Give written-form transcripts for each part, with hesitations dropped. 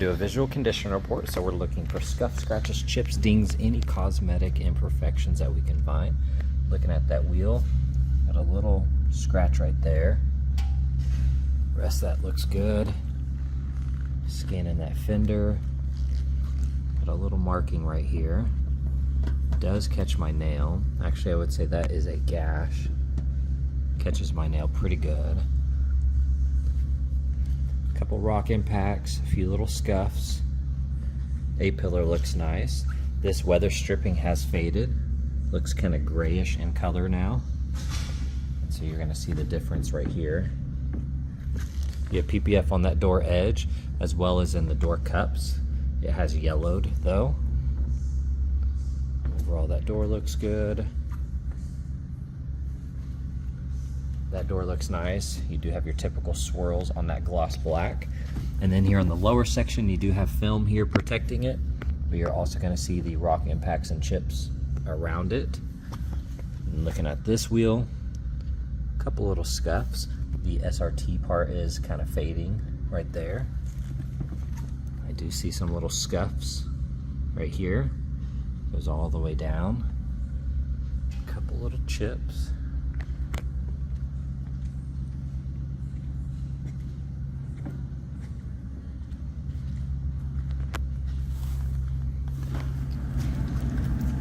do a visual condition report, so we're looking for scuffs, scratches, chips, dings, any cosmetic imperfections that we can find. Looking at that wheel, got a little scratch right there. Rest of that looks good. Scanning that fender, got a little marking right here. Does catch my nail. Actually, I would say that is a gash. Catches my nail pretty good. Couple rock impacts, a few little scuffs. A-pillar looks nice. This weather stripping has faded. Looks kind of grayish in color now. So you're going to see the difference right here. You have PPF on that door edge as well as in the door cups. It has yellowed though. Overall, that door looks good. That door looks nice. You do have your typical swirls on that gloss black. And then here on the lower section, you do have film here protecting it, but you're also going to see the rock impacts and chips around it. And looking at this wheel, a couple little scuffs. The SRT part is kind of fading right there. I do see some little scuffs right here. Goes all the way down. A couple little chips.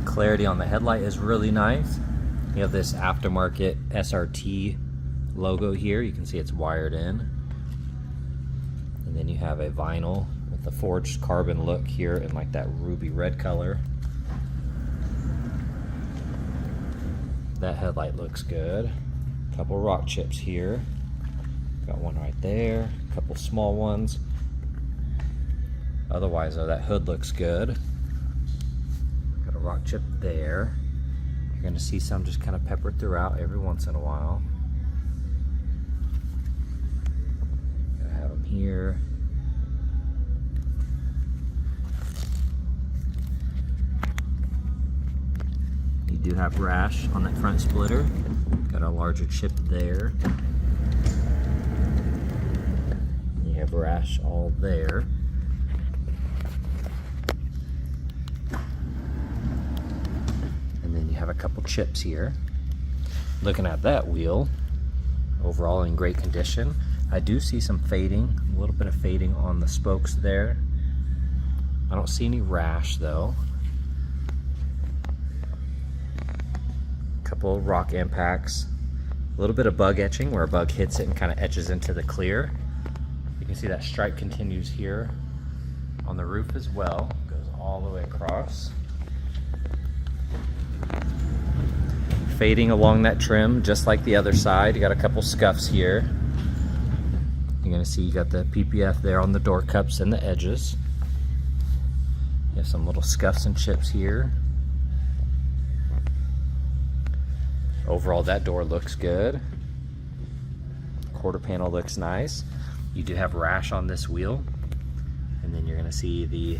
Clarity on the headlight is really nice. You have this aftermarket SRT logo here. You can see it's wired in. And then you have a vinyl with the forged carbon look here in like that ruby red color. That headlight looks good. A couple rock chips here. Got one right there. A couple small ones. Otherwise though, that hood looks good. Got a rock chip there. You're going to see some just kind of peppered throughout every once in a while. Gotta have them here. You do have rash on that front splitter. Got a larger chip there. You have rash all there. Have a couple chips here. Looking at that wheel, overall in great condition. I do see some fading, a little bit of fading on the spokes there. I don't see any rash though. Couple rock impacts, a little bit of bug etching where a bug hits it and kind of etches into the clear. You can see that stripe continues here on the roof as well, goes all the way across. Fading along that trim just like the other side. You got a couple scuffs here. You're going to see you got the PPF there on the door cups and the edges. You have some little scuffs and chips here. Overall, that door looks good. Quarter panel looks nice. You do have rash on this wheel. And then you're going to see the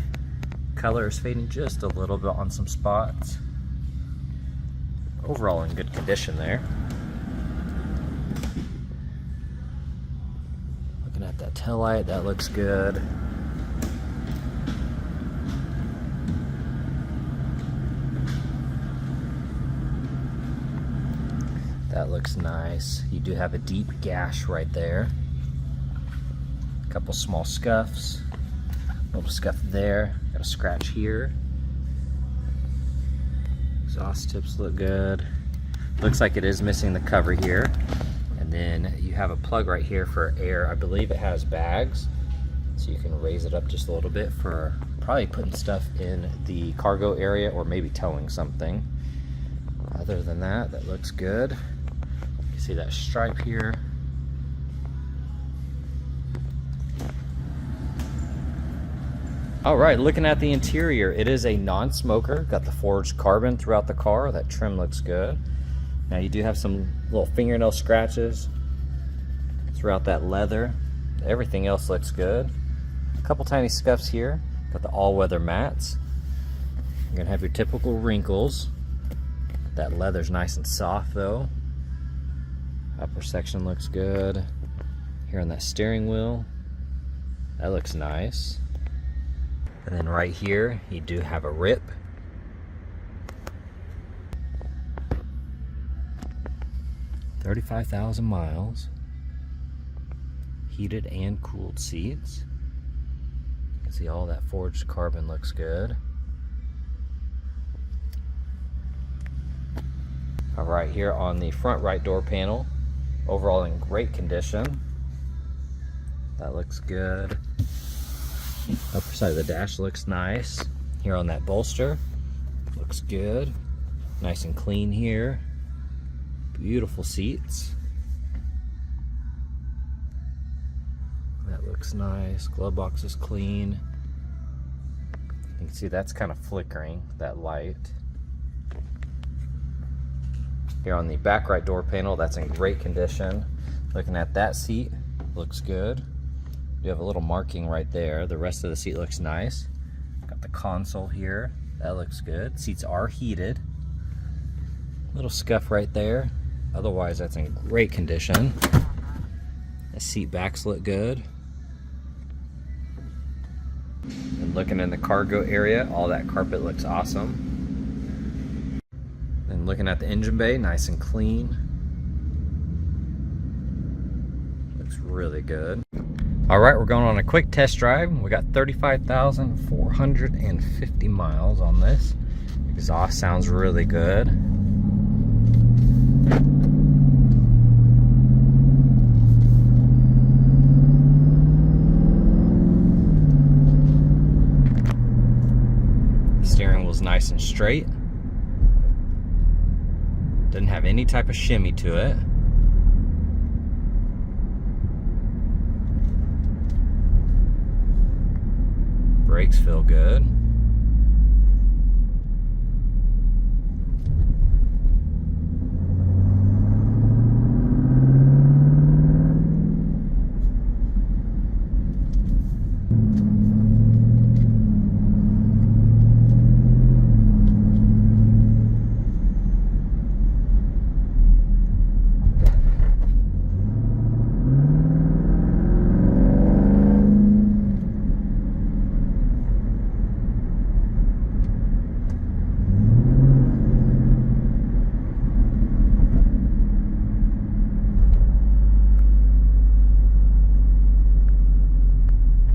color is fading just a little bit on some spots. Overall in good condition there. Looking at that taillight, that looks good. That looks nice. You do have a deep gash right there. A couple small scuffs. A little scuff there. Got a scratch here. Exhaust tips look good. Looks like it is missing the cover here. And then you have a plug right here for air. I believe it has bags, so you can raise it up just a little bit for probably putting stuff in the cargo area or maybe towing something. Other than that, that looks good. You can see that stripe here. All right, looking at the interior, it is a non-smoker. Got the forged carbon throughout the car. That trim looks good. Now you do have some little fingernail scratches throughout that leather. Everything else looks good. A couple tiny scuffs here. Got the all-weather mats. You're gonna have your typical wrinkles. That leather's nice and soft though. Upper section looks good. Here on that steering wheel, that looks nice. And then right here, you do have a rip. $35,000 miles. Heated and cooled seats. You can see all that forged carbon looks good. All right, here on the front right door panel, overall in great condition. That looks good. Upper side of the dash looks nice. Here on that bolster, looks good. Nice and clean here. Beautiful seats. That looks nice. Glove box is clean. You can see that's kind of flickering, that light. Here on the back right door panel, that's in great condition. Looking at that seat, looks good. You have a little marking right there. The rest of the seat looks nice. Got the console here. That looks good. Seats are heated. Little scuff right there. Otherwise, that's in great condition. The seat backs look good. And looking in the cargo area, all that carpet looks awesome. And looking at the engine bay, nice and clean. Looks really good. All right, we're going on a quick test drive. We got 35,450 miles on this. Exhaust sounds really good. Steering wheel's nice and straight. Doesn't have any type of shimmy to it. Brakes feel good.